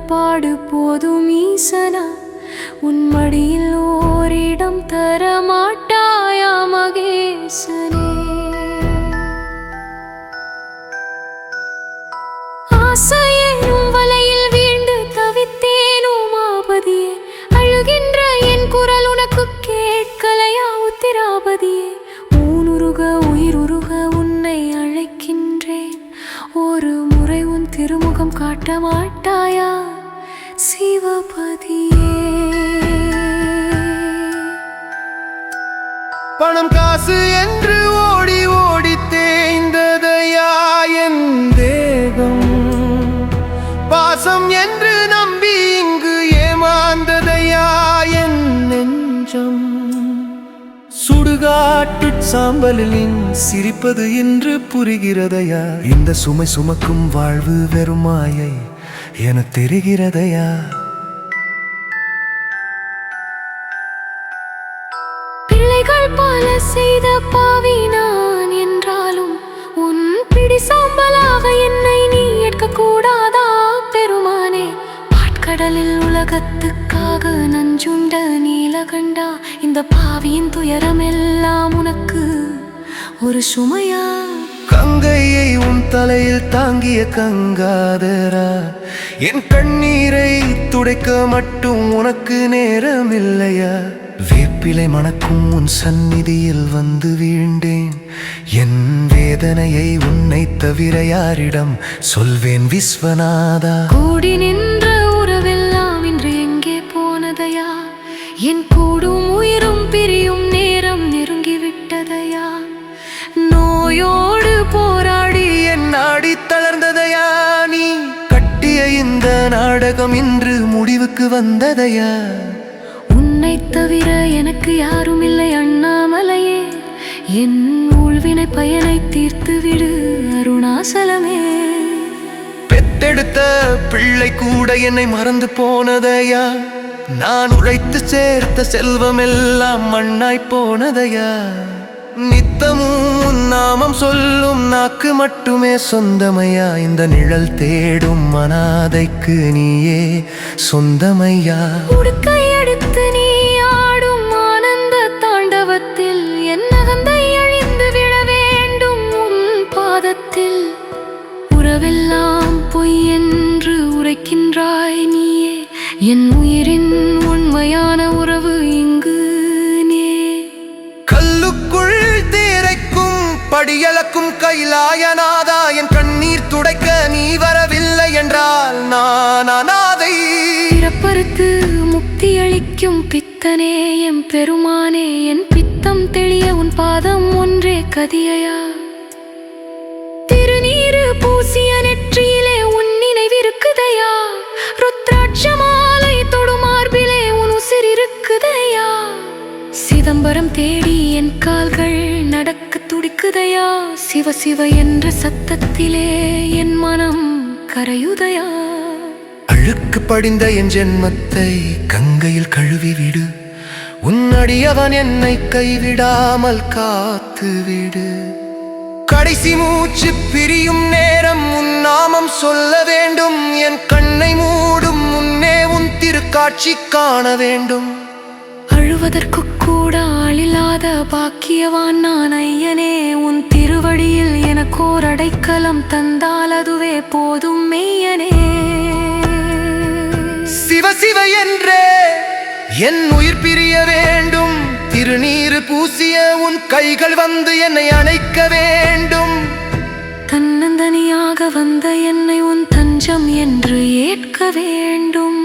பாடு போதும் ஈசனா உன் மடியில் ஓரிடம் தர மாட்டாயா மகேசனே ஆசையேனும் வலையில் வீழ்ந்து தவித்தேனும் மாபதியே அழுகின்ற என் குரல் உனக்கு கேட்கலையா உத்திராபதியே ஊனுருக உயிருருக உன்னை அழைக்கின்றேன் ஒரு முறை உன் திருமுகம் காட்ட மாட்டாயா சிவபதியே பணம் காசு என்று ஓடி ஓடி தேய்ந்ததையா என் தேகம் பாசம் என்று நம்பி இங்கு ஏமாந்ததையா என் நெஞ்சம் சுடுகாட்டு சாம்பலில் சிரிப்பது என்று புரிகிறதையா இந்த சுமை சுமக்கும் வாழ்வு வெறும் மாயை என தெரிகிறதையா பிள்ளைகள் பல செய்த பாவி நான் என்றாலும் உன் பிடி சாம்பலாக என்னை நீ ஏற்க கூடாதா பெருமானே பாட்கடலில் உலகத்துக்காக நஞ்சுண்ட நீலகண்டா இந்த பாவியின் துயரம் எல்லாம் உனக்கு ஒரு சுமையா கங்கையை உன் தலையில் தாங்கிய கங்காதரா என் கண்ணீரை துடைக்க மட்டும் உனக்கு நேரமில்லையா வேப்பிலை மணக்கும் உன் சந்நிதியில் வந்து வீழ்ந்தேன் என் வேதனையை உன்னை தவிர யாரிடம் சொல்வேன் விஸ்வநாதா கூடி நின்ற உறவெல்லாம் இன்று எங்கே போனதையா என் கூடும் உயிரும் பிரியும் நேரம் நெருங்கிவிட்டதையா நோயோடு போராடி என் நாடி தளர்ந்ததையா நீ கட்டிய இந்த நாடகம் இன்று முடிவுக்கு வந்ததையா உன்னை தவிர எனக்கு யாரும் இல்லை அண்ணாமலையே என் ஊழ்வினை பயனை தீர்த்து விடு அருணாசலமே பெத்தெடுத்த பிள்ளை கூட என்னை மறந்து போனதையா நான் உழைத்து சேர்த்த செல்வம் எல்லாம் மண்ணாய் போனதையா நித்தமும் நாமம் சொல்லும் நாக்கு மட்டுமே சொந்தமையா இந்த நிழல் தேடும் அனாதைக்கு நீயே சொந்தமையா உடுக்கை எடுத்து நீ ஆடும் ஆனந்த தாண்டவத்தில் என் அகந்தை அழிந்து விட வேண்டும் உன் பாதத்தில் உறவெல்லாம் பொய் என்று உரைக்கின்றாய் நீயே என் உயிரின் உண்மையான உறவு இங்கு நீ கல்லுக்குள் தீரைக்கும் படியளக்கும் கைலாயநாதா என் கண்ணீர் துடைக்க நீ வரவில்லை என்றால் நான் அனாதை பிறப்பறுத்து முக்தி அளிக்கும் பித்தனே எம் பெருமானே என் பித்தம் தெளிய உன் பாதம் ஒன்றே கதியையா திருநீரு பூசிய நெற்றியிலே உன் நினைவிருக்குதையா ருத்ராட்ச மாலை தொடுமார்பிலே உன் உசிர் இருக்குதையா சிதம்பரம் தேடி என் கால்கள் நடக்க துடிக்குதையா சிவ சிவ என்ற சத்தத்திலே என் மனம் கரையுதையா அழுக்கு படிந்த என் ஜென்மத்தை கங்கையில் கழுவி விடு உன் அடியவன் என்னை கைவிடாமல் காத்து விடு கடைசி மூச்சு பிரியும் நேரம் உன் நாமம் சொல்ல வேண்டும் என் கண்ணை மூடும் முன்னே உன் திருக்காட்சி காண வேண்டும் அழுவதற்கு கூட ஆளில்லாத பாக்கியவான் நான் ஐயனே உன் திருவடியில் எனக்கோர் அடைக்கலம் தந்தால் அதுவே போதும் மெய்யனே சிவ சிவ என்றே என் உயிர் பிரிய வேண்டும் திருநீறு பூசிய உன் கைகள் வந்து என்னை அணைக்க வேண்டும் தன்னந்தனியாக வந்த என்னை உன் தஞ்சம் என்று ஏற்க வேண்டும்